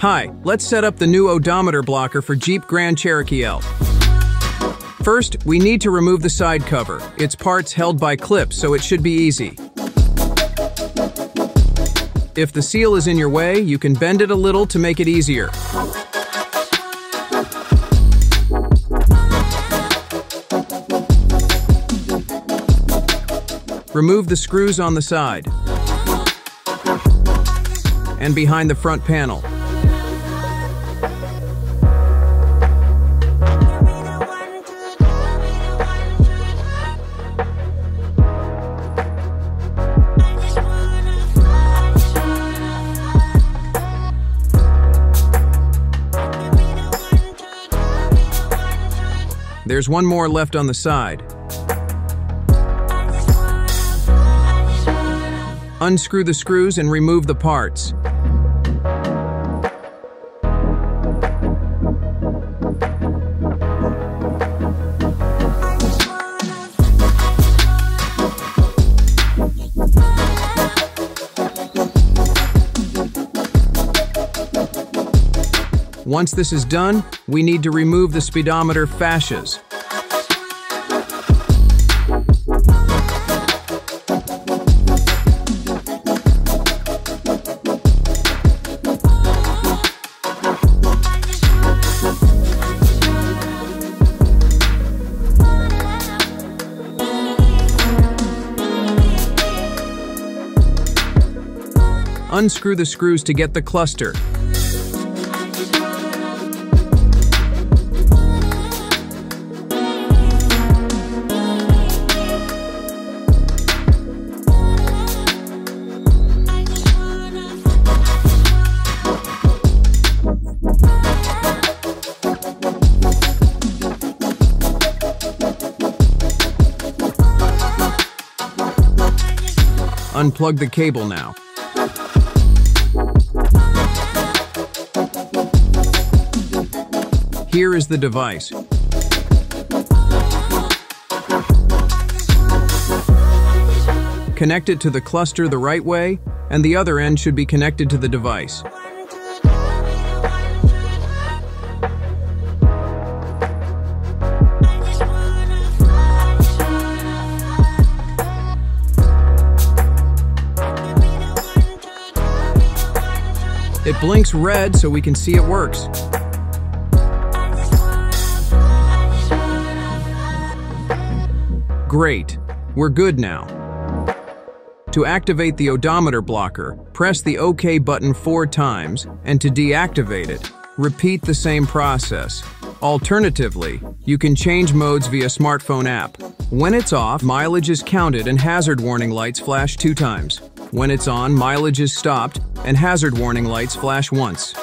Hi, let's set up the new odometer blocker for Jeep Grand Cherokee L. First, we need to remove the side cover. Its part's held by clips, so it should be easy. If the seal is in your way, you can bend it a little to make it easier. Remove the screws on the side and behind the front panel. There's one more left on the side. Unscrew the screws and remove the parts. Once this is done, we need to remove the speedometer fascias. Unscrew the screws to get the cluster. Unplug the cable now. Here is the device. Connect it to the cluster the right way, and the other end should be connected to the device. It blinks red so we can see it works. Great, we're good now. To activate the odometer blocker, press the OK button 4 times, and to deactivate it, repeat the same process. Alternatively, you can change modes via smartphone app. When it's off, mileage is counted and hazard warning lights flash 2 times. When it's on, mileage is stopped and hazard warning lights flash once.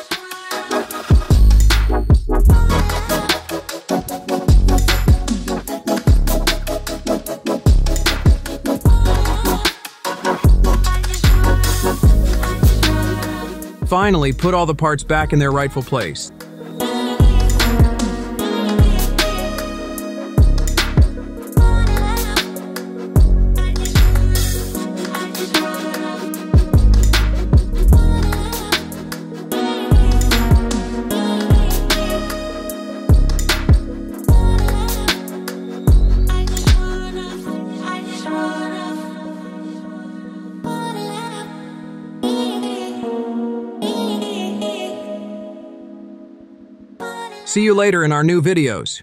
Finally, put all the parts back in their rightful place. See you later in our new videos.